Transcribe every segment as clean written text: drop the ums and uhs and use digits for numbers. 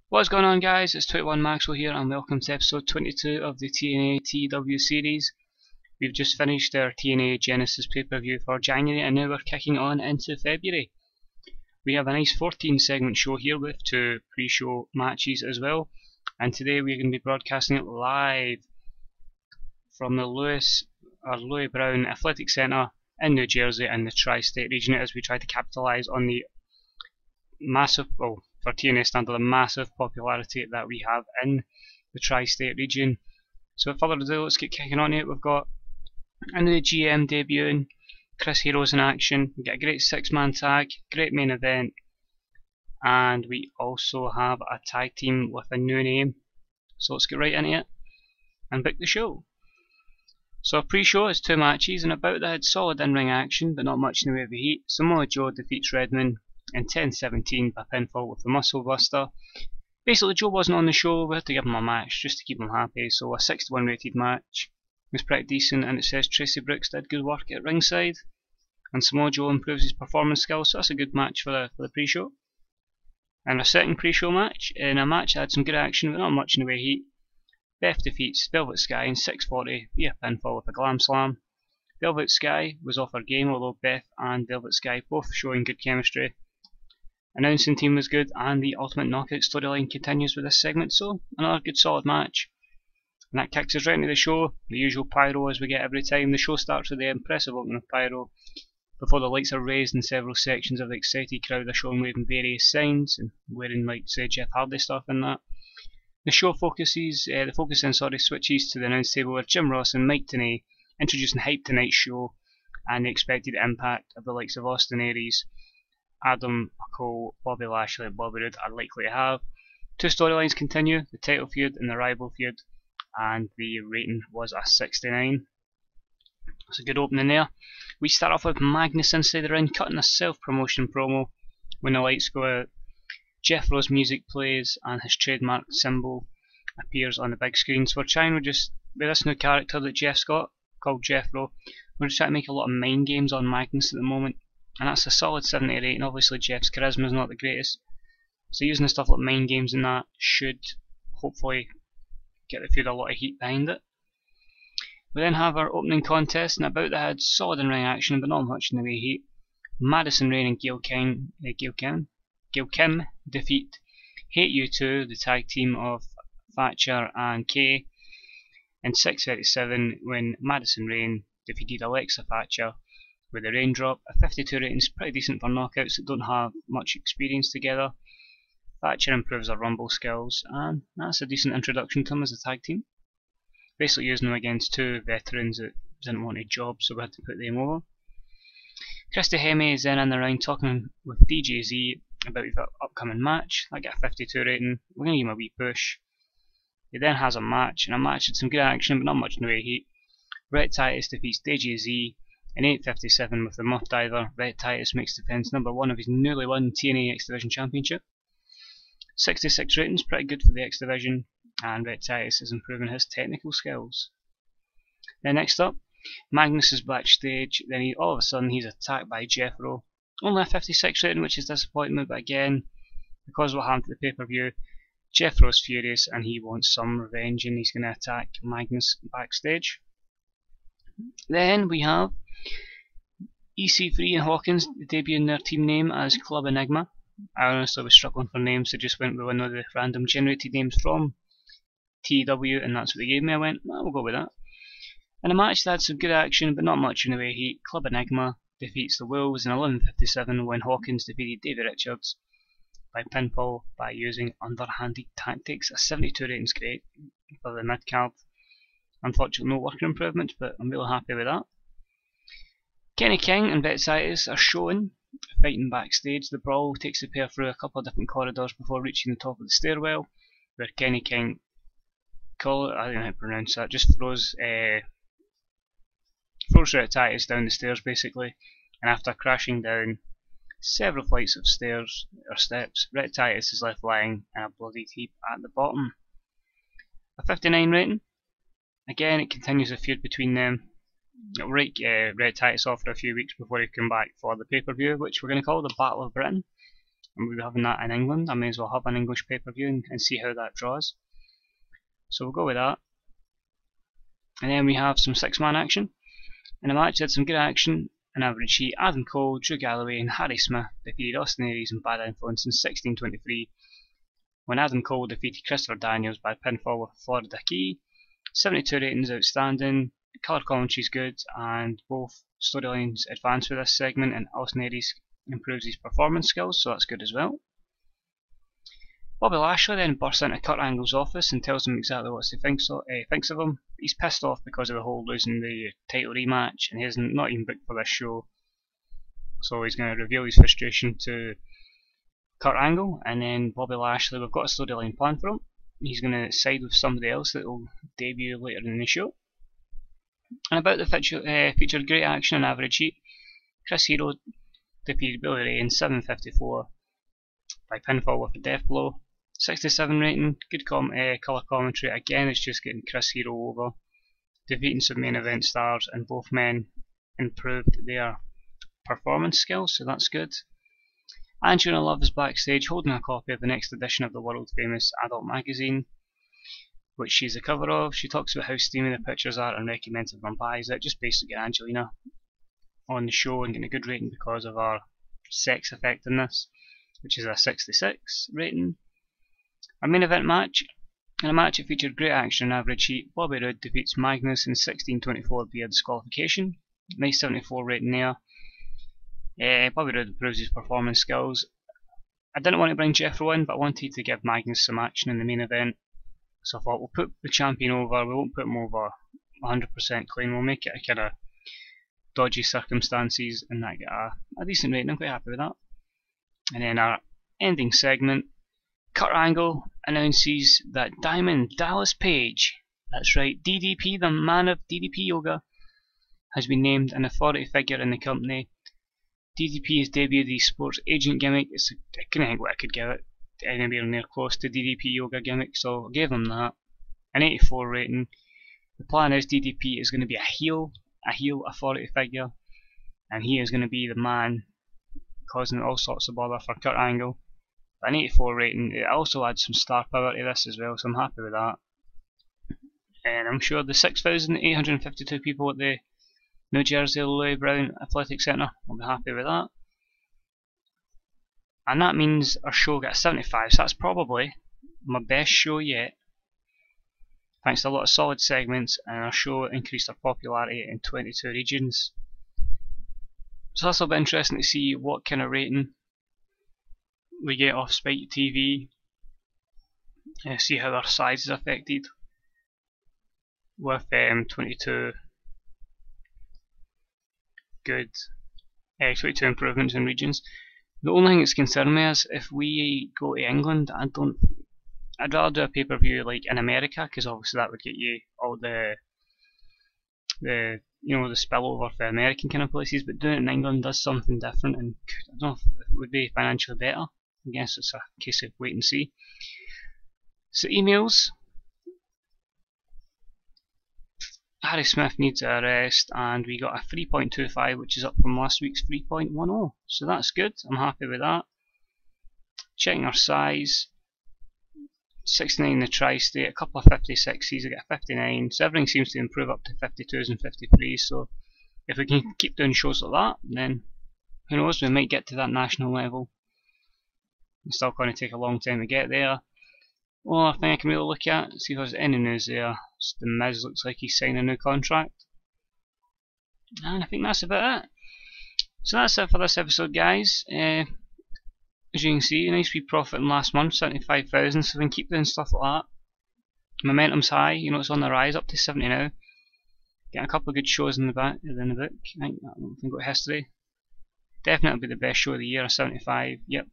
What's going on, guys? It's 21 Maxwell here and welcome to episode 22 of the TNA TEW series. We've just finished our TNA Genesis pay-per-view for January and now we're kicking on into February. We have a nice 14 segment show here with 2 pre-show matches as well, and today we're going to be broadcasting it live from the Louis Brown Athletic Centre in New Jersey in the Tri-State region as we try to capitalise on the massive, well, for TNA standard, the massive popularity that we have in the Tri-State region. So without further ado, let's get kicking on it. We've got into the GM debuting, Chris Hero's in action. We get a great 6-man tag, great main event, and we also have a tag team with a new name. So let's get right into it and book the show. So pre-show is 2 matches and about that solid in-ring action but not much in the way of heat. Samoa Joe defeats Redman in 10-17 by pinfall with the Muscle Buster. Basically, Joe wasn't on the show, we had to give him a match just to keep him happy, so a 6-1 rated match was pretty decent, and it says Tracy Brooks did good work at ringside and Samoa Joe improves his performance skills, so that's a good match for the pre-show. And a second pre-show match, in a match that had some good action but not much in the way of heat. Beth defeats Velvet Sky in 6:40 via pinfall with a Glam Slam. Velvet Sky was off her game, although Beth and Velvet Sky both showing good chemistry. Announcing team was good and the Ultimate Knockout storyline continues with this segment, so another good solid match. And that kicks us right into the show, the usual pyro as we get every time. The show starts with the impressive opening of pyro before the lights are raised and several sections of the excited crowd are shown waving various signs and wearing, like, say, Jeff Hardy stuff and that. The show switches to the announce table with Jim Ross and Mike Tenay introducing Hype Tonight's show and the expected impact of the likes of Austin Aries, Adam Cole, Bobby Lashley and Bobby Roode are likely to have. 2 storylines continue, the title feud and the rival feud, and the rating was a 69. It's a good opening there. We start off with Magnus inside the ring cutting a self-promotion promo. When the lights go out, Jethro's music plays and his trademark symbol appears on the big screen. So we're trying with this new character that Jeff's got, called Jethro, we're just trying to make a lot of mind games on Magnus at the moment. And that's a solid 7 to 8, and obviously Jeff's charisma is not the greatest. So using the stuff like mind games and that should hopefully get the feud a lot of heat behind it. We then have our opening contest, and about that had solid in-ring action but not much in the way of heat. Madison Rayne and Gail Kim defeat Hate You 2, the tag team of Thatcher and Kay, in 6:37 when Madison Rayne defeated Alexa Thatcher with a raindrop. A 52 rating is pretty decent for knockouts that don't have much experience together. Thatcher improves her rumble skills, and that's a decent introduction to them as a tag team. Basically using them against 2 veterans that didn't want a job, so we had to put them over. Christy Hemme is then in the ring talking with DJZ about the upcoming match. I get a 52 rating, we're going to give him a wee push. He then has a match, and a match with some good action but not much in the way of heat. Rhett Titus defeats DJZ in 8:57 with the Muff Diver. Rhett Titus makes defence number 1 of his newly won TNA X Division Championship. 66 ratings, pretty good for the X Division, and Rhett Titus is improving his technical skills. Then next up, Magnus is backstage, then all of a sudden he's attacked by Jethro. Only a 56 rating, which is disappointing, but again, because of what happened to the pay-per-view, Jethro's furious and he wants some revenge and he's going to attack Magnus backstage. Then we have EC3 and Hawkins debuting their team name as Club Enigma. I honestly was struggling for names, so just went with one of the random generated names from TEW, and that's what they gave me. I went, well, we'll go with that. In a match that had some good action but not much in the way of heat, Club Enigma defeats the Wolves in 11:57 when Hawkins defeated Davey Richards by pinfall by using underhanded tactics. A 72 rating is great for the mid-card. Unfortunately no worker improvement, but I'm really happy with that. Kenny King and Vetsitis are shown fighting backstage. The brawl takes the pair through a couple of different corridors before reaching the top of the stairwell, where Kenny King, I don't know how to pronounce that, just throws Rhett Titus down the stairs basically, and after crashing down several flights of stairs or steps, Rhett Titus is left lying in a bloodied heap at the bottom. A 59 rating. Again, it continues a feud between them. It'll break Rhett Titus off for a few weeks before he come back for the pay-per-view, which we're going to call the Battle of Britain. and we'll be having that in England. I may as well have an English pay-per-view and see how that draws. So we'll go with that. And then we have some 6-man action. In the match, had some good action. An average heat: Adam Cole, Drew Galloway, and Harry Smith defeated Austin Aries and Bad Influence in 16:23, when Adam Cole defeated Christopher Daniels by pinfall with a Florida key. 72 ratings, outstanding. Colour commentary is good, and both storylines advance for this segment, and Austin Aries improves his performance skills, so that's good as well. Bobby Lashley then bursts into Kurt Angle's office and tells him exactly what he thinks of him. He's pissed off because of the whole losing the title rematch, and he isn't not even booked for this show. So he's going to reveal his frustration to Kurt Angle, and then Bobby Lashley, we've got a storyline planned for him. He's going to side with somebody else that will debut later in the show. And about the featured great action and average heat. Chris Hero defeated Billy Ray in 7:54 by pinfall with a death blow. 67 rating, good colour commentary. Again, it's just getting Chris Hero over, defeating some main event stars, and both men improved their performance skills, so that's good. Angelina Love is backstage holding a copy of the next edition of the world famous adult magazine, which she's the cover of. She talks about how steamy the pictures are and recommends everyone buys it. Just basically get Angelina on the show and getting a good rating because of her sex effectiveness, which is a 66 rating. A main event match. In a match it featured great action and average heat. Bobby Roode defeats Magnus in 16:24 via disqualification. Nice 74 rating there. Bobby Roode improves his performance skills. I didn't want to bring Jethro in, but I wanted to give Magnus some action in the main event. So I thought we'll put the champion over, we won't put him over 100% clean, we'll make it a kind of dodgy circumstances and that get a decent rating. I'm quite happy with that. And then our ending segment, Kurt Angle announces that Diamond Dallas Page, that's right, DDP, the man of DDP Yoga, has been named an authority figure in the company. DDP has debuted his sports agent gimmick. I couldn't think what I could give it anywhere near close to DDP Yoga gimmick, so I gave him that. An 84 rating. The plan is DDP is going to be a heel authority figure, and he is going to be the man causing all sorts of bother for Kurt Angle. An 84 rating. It also adds some star power to this as well, so I'm happy with that. And I'm sure the 6,852 people at the New Jersey Louis Brown Athletic Centre will be happy with that. And that means our show got a 75, so that's probably my best show yet. Thanks to a lot of solid segments, and our show increased our popularity in 22 regions. So that's a bit interesting to see what kind of rating we get off Spike TV. See how our size is affected with 22 good 22 improvements in regions. The only thing that's concerning me is if we go to England, I'd rather do a pay-per-view like in America, because obviously that would get you all the spillover for American kind of places, but doing it in England does something different, and I don't know if it would be financially better. I guess it's a case of wait and see. So emails. Harry Smith needs a rest, and we got a 3.25, which is up from last week's 3.10, so that's good. I'm happy with that. Checking our size, 69 in the tri-state, a couple of 56s, I get a 59, so everything seems to improve up to 52s and 53s, so if we can keep doing shows like that, then who knows, we might get to that national level. It's still going to take a long time to get there. Well, I think I can really look at, see if there's any news there. The Miz looks like he's signing a new contract. And I think that's about it. So that's it for this episode, guys. As you can see, a nice wee profit in last month, 75,000, so we can keep doing stuff like that. Momentum's high, it's on the rise, up to 70 now. Getting a couple of good shows in the book. I don't think got history. Definitely be the best show of the year, a 75, yep.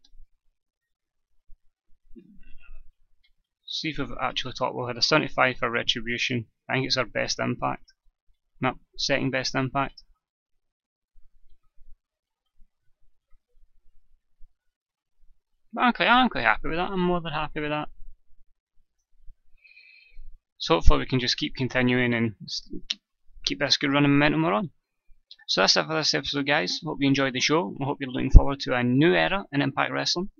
See if we've actually talked. We'll had a 75 for Retribution. I think it's our best impact. Not second best impact. But I'm quite happy with that. I'm more than happy with that. So hopefully we can just keep continuing and keep this good running momentum we're on. So that's it for this episode, guys. Hope you enjoyed the show. I hope you're looking forward to a new era in Impact Wrestling.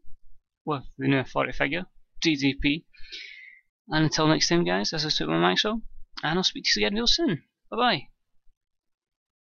with the new authority figure, GDP. And until next time guys, this is 21 Maxwell, and I'll speak to you again real soon. Bye bye.